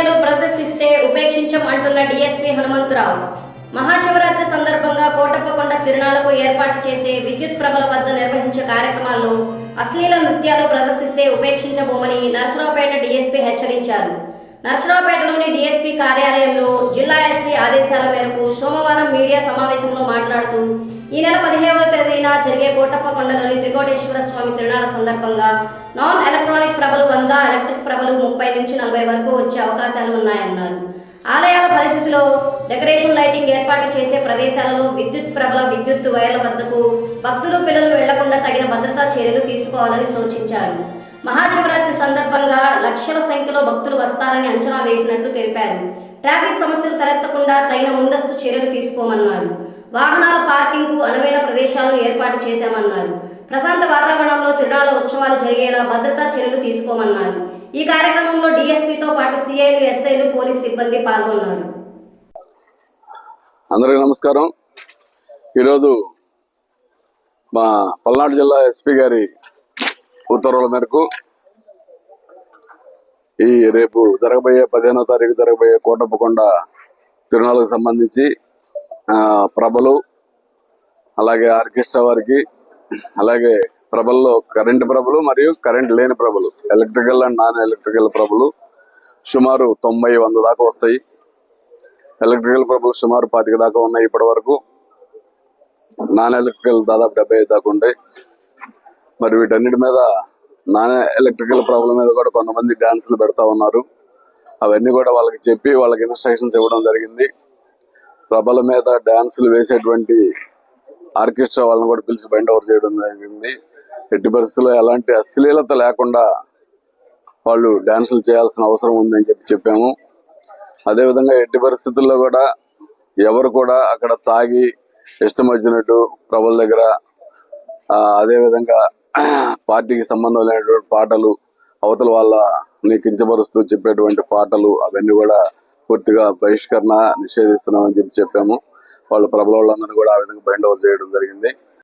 నృత్యాలు ప్రదర్శిస్తే ఉపేక్షించం అంటున్న డీఎస్పీ హనుమంతరావు. మహాశివరాత్రి సందర్భంగా కోటప్పకొండ తిరునాళ్లకు ఏర్పాటు చేసే విద్యుత్ ప్రభల వద్ద నిర్వహించే కార్యక్రమాల్లో అశ్లీల నృత్యాలు ప్రదర్శిస్తే ఉపేక్షించబోమని నరసరావుపేట డీఎస్పీ హెచ్చరించారు. నరసరావుపేటలోని డీఎస్పీ కార్యాలయంలో జిల్లా ఎస్పీ ఆదేశాల మేరకు సోమవారం మీడియా సమావేశంలో మాట్లాడుతూ ఈ నెల 15వ తేదీన జరిగే కోటప్పకొండలోని త్రికోటేశ్వర స్వామి తిరునాళ్ల సందర్భంగా నాన్ ఎలక్ట్రానిక్ ప్రభలు 100, ఎలక్ట్రిక్ ప్రభలు 30 నుంచి 40 వరకు వచ్చే అవకాశాలు ఉన్నాయన్నారు. ఆలయాల పరిస్థితిలో డెకరేషన్ లైటింగ్ ఏర్పాటు చేసే ప్రదేశాలలో విద్యుత్ ప్రభల విద్యుత్ వైర్ల వద్దకు భక్తులు పిల్లలు వెళ్లకుండా తగిన భద్రతా చర్యలు తీసుకోవాలని సూచించారు. మహాశివరాత్రి సందర్భంగా లక్షల సంఖ్యలో భక్తులు వస్తారని అంచనా వేసినట్లు తెలిపారు. ట్రాఫిక్ సమస్యలు తలెత్తకుండా తగిన ముందస్తు చర్యలు తీసుకోమన్నారు. వాహనాల పార్కింగ్కు అనువైన ప్రదేశాలను ఏర్పాటు చేశామన్నారు. ప్రశాంత వాతావరణంలో తిరునాళ్ల ఉత్సవాలు జరిగేలా భద్రతా చర్యలు తీసుకోమన్నారు. ఈ కార్యక్రమంలో డీఎస్పీతో పాటు సిఐలు, ఎస్ఐలు, పోలీస్ సిబ్బంది పాల్గొన్నారు. అందరికీ నమస్కారం. ఈరోజు మా పల్నాడు జిల్లా ఎస్పీ గారి ఉత్తర్వుల మేరకు ఈ రేపు జరగబోయే 15వ తారీఖు జరగబోయే కోటప్పకొండ తిరునాళ్ళకు సంబంధించి ప్రభలు, అలాగే ఆర్కెస్ట్రా వారికి, అలాగే ప్రభల్లో కరెంటు ప్రభలు మరియు కరెంట్ లేని ప్రభలు, ఎలక్ట్రికల్ అండ్ నాన్ ఎలక్ట్రికల్ ప్రభలు సుమారు 90-100 దాకా వస్తాయి. ఎలక్ట్రికల్ ప్రభలు సుమారు 25 దాకా ఉన్నాయి ఇప్పటి వరకు. నాన్ ఎలక్ట్రికల్ దాదాపు 75 దాకా ఉంటాయి. మరి వీటన్నిటి మీద నాన్ ఎలక్ట్రికల్ ప్రాబ్లం మీద కూడా కొంతమంది డాన్సులు పెడతా ఉన్నారు. అవన్నీ కూడా వాళ్ళకి చెప్పి వాళ్ళకి ఇన్స్ట్రక్షన్స్ ఇవ్వడం జరిగింది. ప్రభల మీద డాన్సులు వేసేటువంటి ఆర్కెస్ట్రా వాళ్ళని కూడా పిలిచి బైండ్ ఓవర్ చేయడం జరిగింది. ఎట్టి పరిస్థితుల్లో ఎలాంటి అశ్లీలత లేకుండా వాళ్ళు డాన్సులు చేయాల్సిన అవసరం ఉందని చెప్పాము. అదేవిధంగా ఎట్టి పరిస్థితుల్లో కూడా ఎవరు కూడా అక్కడ తాగి ఇష్టం వచ్చినట్టు ప్రభల దగ్గర అదేవిధంగా పార్టీకి సంబంధం లేనటువంటి పాటలు, అవతల వాళ్ళని కించపరుస్తూ చెప్పేటువంటి పాటలు అవన్నీ కూడా పూర్తిగా బహిష్కరణ నిషేధిస్తున్నామని చెప్పాము. వాళ్ళు ప్రభల వాళ్ళందరినీ కూడా ఆ విధంగా బైండ్ ఓవర్ చేయడం జరిగింది.